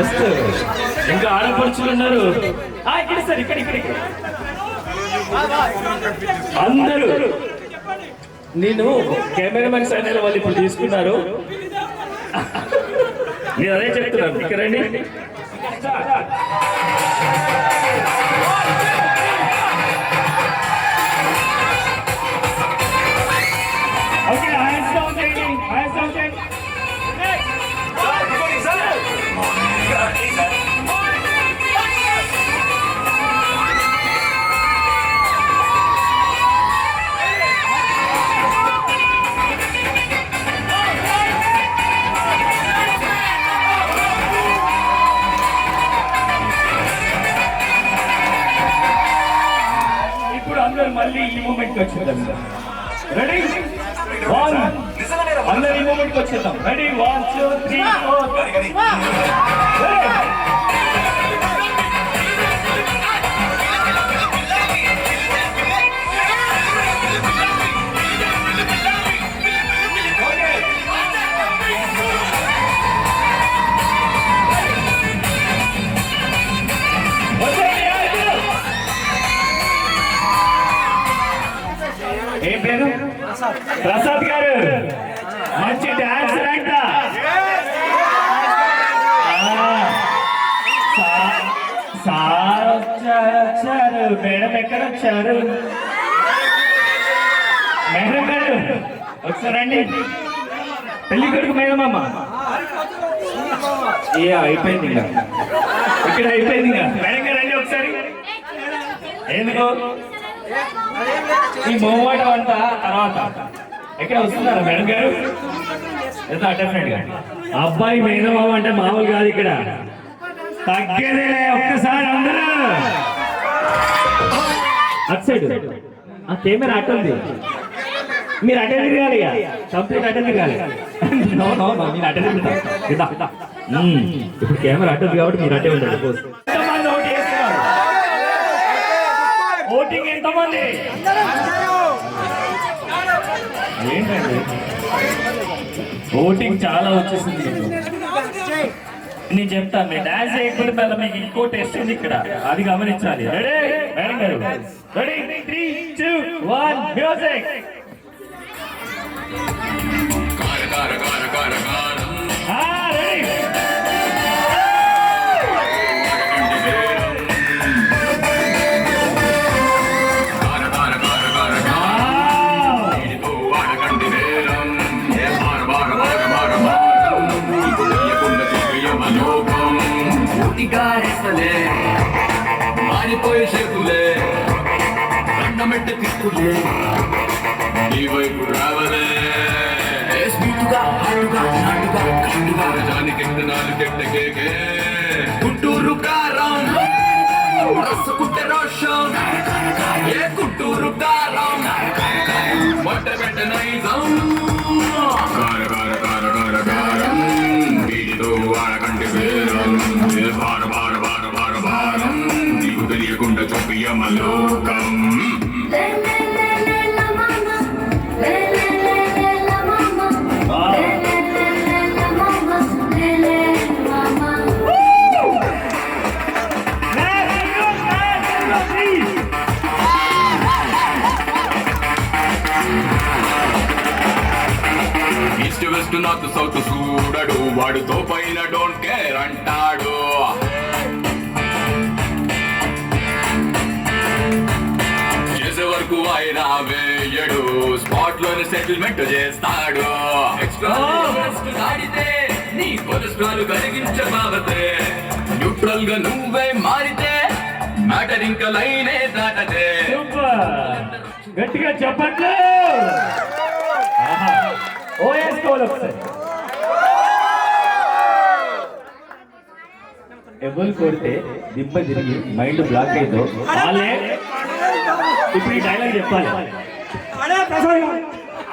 Just ఇంకా ఆడపడుచులు ఉన్నారు. ఇక్కడ సార్ ఇక్కడ అందరూ నేను కెమెరామెన్ సైన్ వాళ్ళు ఇప్పుడు తీసుకున్నారు. నేను అదే చెప్తున్నాను, ఇక్కడ రండి. ఓకే, హ్యాండ్స్ డౌన్ చేయండి, హ్యాండ్స్ డౌన్ చేయండి. మళ్ళీ ఈ మూమెంట్ వచ్చేద్దాం. రెడీ, అందరు ఈ మూమెంట్ వచ్చేద్దాం. రెడీ, 1 2 3 4. ఏం పేరు? ప్రసాద్ గారు, మంచి డాన్స్ అంట. సార్ వచ్చారు, మేడం ఎక్కడ వచ్చారు? మేడం గారు ఒకసారండి. పెళ్లి కొడుకు మేడం అమ్మ అయిపోయింది, ఇంకా ఇక్కడ అయిపోయింది. ఇంకా మేడం గారు రండి ఒకసారి. ఎందుకు ఈ మూవాట అంతా తర్వాత ఎక్కడ వస్తున్నారా మేడం గారు? డెఫినెట్ గా అబ్బాయి మేనమామ అంటే మామూలు కాదు, ఇక్కడ తగ్గేదే. ఒక్కసారి అందరూ అటు సైడ్ ఆ కెమెరా అటు ఉంది, మీరు అటే తిరగాలి, కంప్లీట్ అటే తిరగాలి. మీరు అటే తిరుగుతా. ఇప్పుడు కెమెరా అటు ఉంది కాబట్టి మీరు అటే ఉండాలి. ఓటింగ్ ఎంతమంది? ఏంటండి ఓటింగ్ చాలా వచ్చేసింది. నేను చెప్తాను, మీరు డాన్స్ చేయకపోతే మళ్ళీ మీకు ఇంకో టెస్ట్ ఉంది ఇక్కడ, అది గమనించాలి. రెడీ మేడం గారు? Ready, 3 2 1 music. మారిపోయే చేతులే దండమెట్ట తీసుకులే నీ వైపు రావలే నాలుగెట్టకే గుంటూరు కారం రసకుట్టే రోషం, ఏ గుంటూరు కారం మొట్ట పెట్ట నైజం. కారం వీడితో వాడకంటే వేరం, భార భార భార భార భారం నీకు తెలియకుండా చూపియమలోకం. ఈస్ట్ వెస్ట్ నార్త్ సౌత్ చూడడు, వాడుతో పైన డోంట్ కేర్ అంటాడు. చేసే వరకు ఆయన వేయడు, స్పాట్ లోనే సెటిల్మెంట్ చేస్తాడు. ఎక్స్ట్రా దాడితే నీ కొలెస్ట్రాల్ కలిగించబాబతే, న్యూట్రల్ గా నువ్వే మారితే మ్యాటర్ ఇంకా లైనే దాటదే. గట్టిగా చెప్పట్లు. ఎవరు కొడితే దిబ్బ తిరిగి మైండ్ బ్లాక్ అయిందో వాళ్ళే ఇప్పుడు ఈ డైలాగ్ చెప్పాలి.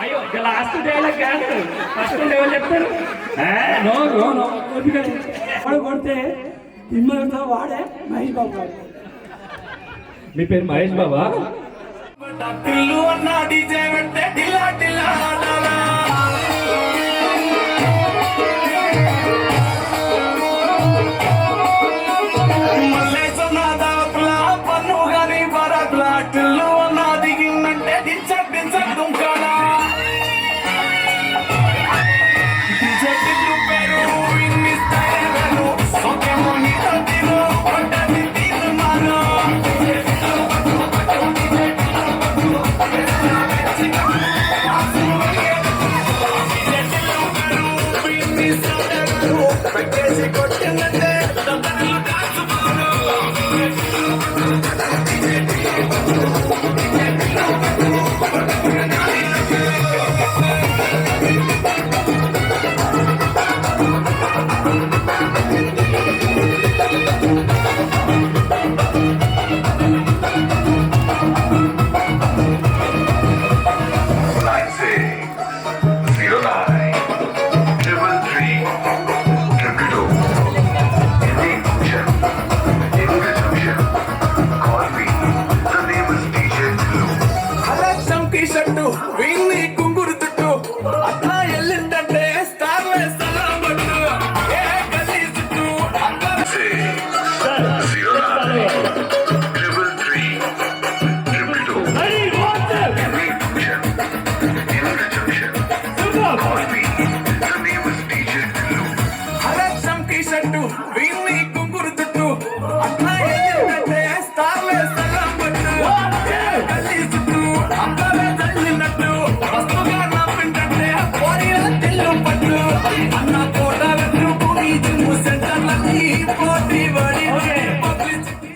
అయ్యో లాస్ట్ డైలాగ్ కాదు, ఫస్ట్ ఎవరు చెప్తారు? వాడు కొడితే దిమ్మ వాడే మహేష్ బాబు గారు. మీ పేరు మహేష్ బాబా? Ready, one, two. అరక్షం టీ-షర్టు వీన్ని కుంగురు జుట్టు అట్లా ఎగిరినట్టే స్టార్లే సగం పట్టు గల్లీ చుట్టూ అక్కడే తల్లినట్టు వస్తుగా నవ్వింటే పోరిలా తెల్లు పట్టు అన్న కోట వెతుకు ఈ జిమ్ సెంటర్లన్నీ పోటీ పడి పబ్లిసిటీ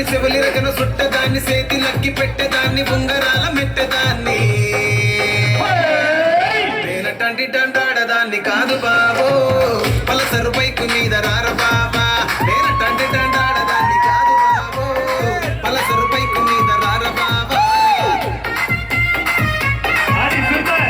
చుట్టేదాన్ని చెవులి రకన సుట్టదాన్ని చేతి లక్కి పెట్టేదాన్ని ఉంగరాల మెట్టేదాన్ని నేనటంటి డండాడదాన్ని కాదు బాబో పలసరు బైకు మీద రార బాబా నేనటంటి డండాడదాన్ని కాదు బాబో పలసరు బైకు మీద రార బాబా అది super.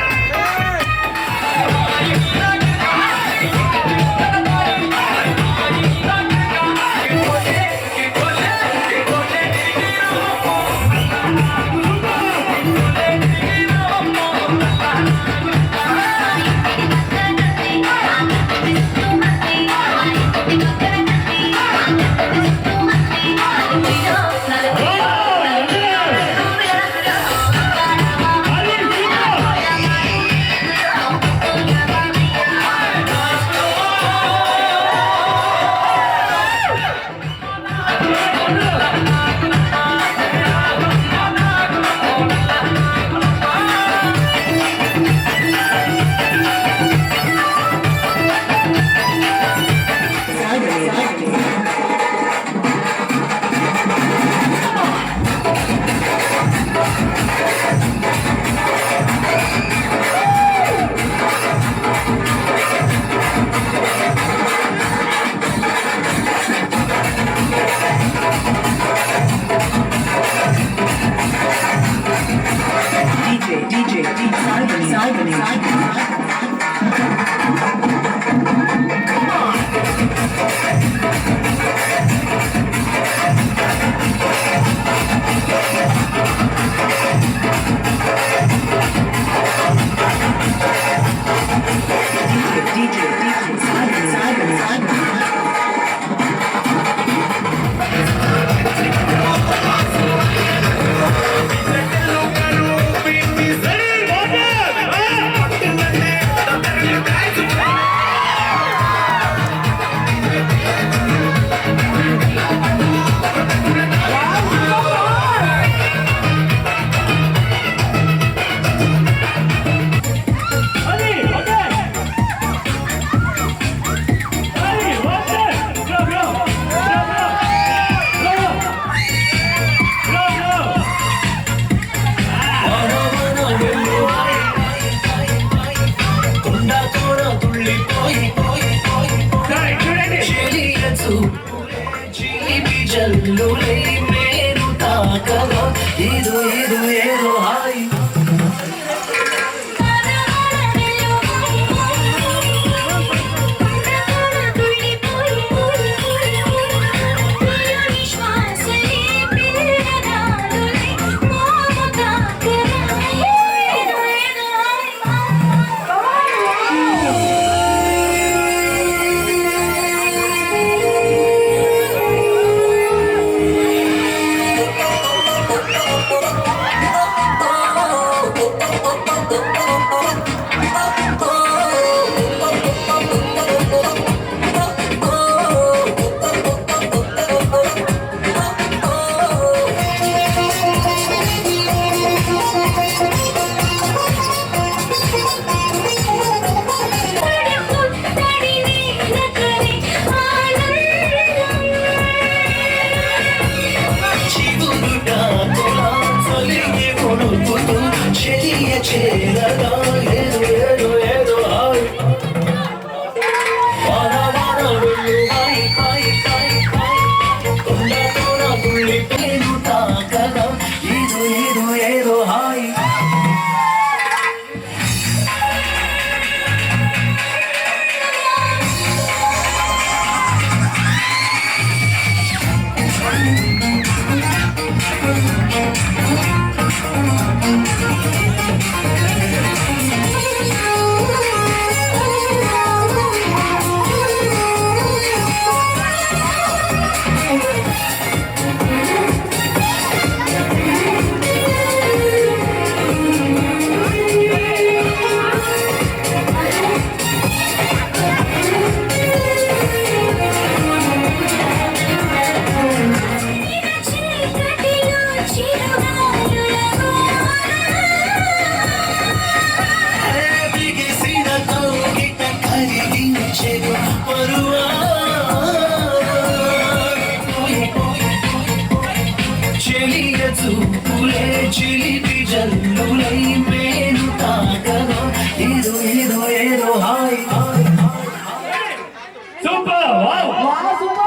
Super wow Wow, super.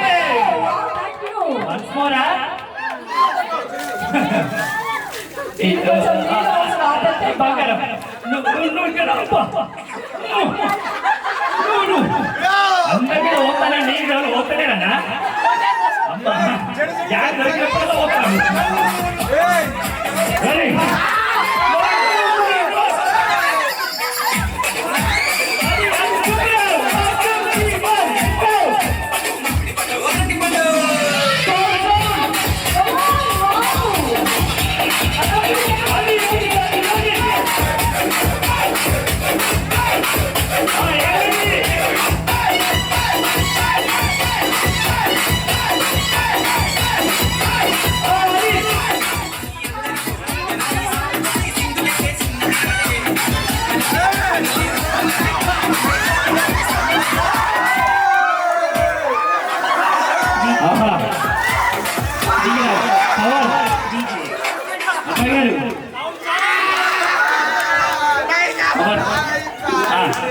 Hey. Wow, thank you. Once more ఇంకొంచెం నీళ్ళు అవసరం, ఆపేస్తే బంగారం నువ్వు ఇక్కడ అబ్బా అందరికీ ఓతానా నీకు ఎవరు ఓతలేరన్నా అమ్మా గ్యాస్ దొరికినప్పుడు ఓతాను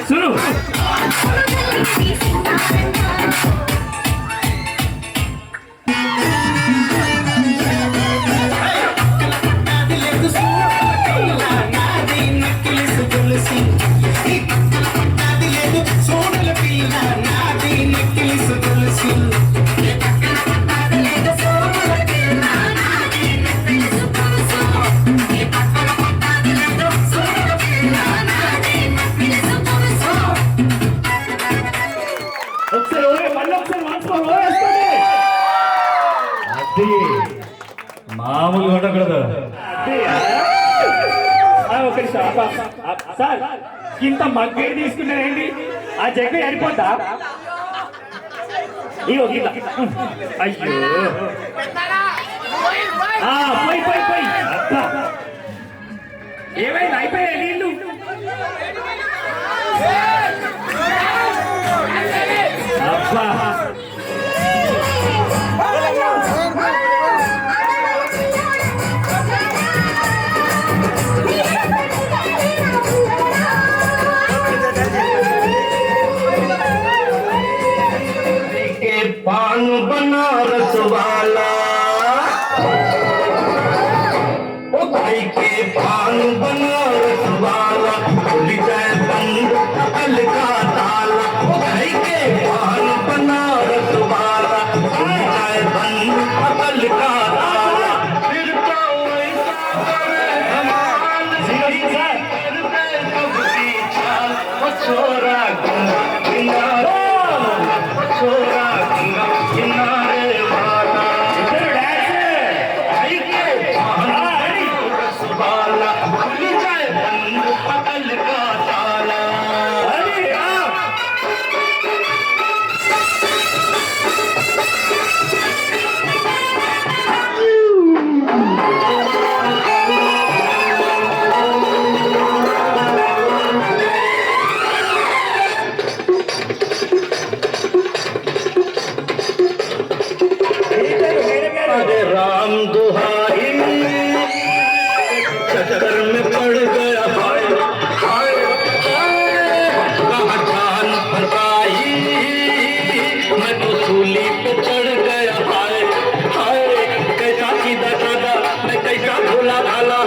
సును ఒకసారి మళ్ళీ ఒకసారి వేసుకోండి అది మామూలుగా ఉండకూడదు ఒకటి సార్ ఇంత మగ్గేది తీసుకున్నారేంటి ఆ జగ్గు అయిపోతా ఇగో గీత అయ్యో పోయి పోయి పోయి అబ్బా ఏమైంది అయిపోయాయి నీళ్ళు అబ్బా पान बनारस वाला ओ भाई के पान बनारस वाला खुल जाए बंद अकल का ताला ओ भाई के पान बनारस वाला खुल जाए बंद अकल का ताला फिर तो ऐसा करे हमारा कभी चाल ओ छोरा गंगा किनारे ओ छोरा गंगा किनारे वाला वाला खुल जाए बंद अकल का ताला अरे राम दुहाई चक्कर में पड़ गया भाई हाय कहाँ जान फसाई मैं तो सूली पे चढ़ गया हाय हाय कैसा सीधा साधा मैं कैसा भोला भाला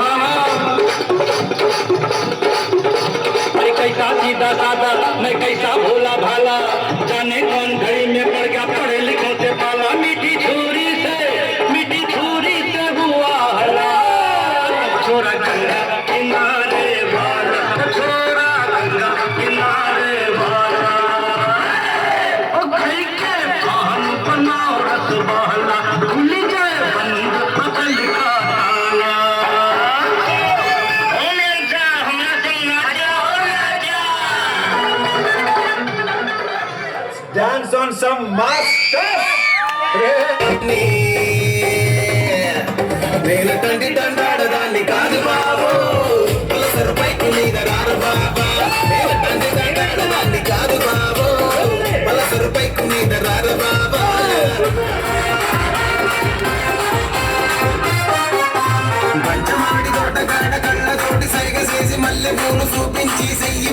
अरे कैसा सीधा साधा मैं कैसा भोला भाला जाने कौन घड़ी में पड़ गया पढ़े लिखों से पाला मीठी छुरी से हुआ हला छोरा गंगा किनारे वाला छोरा गंगा किनारे वाला ओ भाई के पान बनाओ रस वाला खुल जाए बंद अकल का ताला ओ मेरा हमरा संग नाचा हो नाचा Dance on some master. నేను తండ్రి తండాడదాన్ని కాదు బాబు పలసరు పైకి మీద రారు బాబా నేను తండ్రి తండాడదాన్ని కాదు బాబు పలసరు పైకి మీద రారు బాబా పంచమాడి తోట కాడ కళ్ళ తోటి సైగ చేసి మల్లె పూలు చూపించి చెయ్యి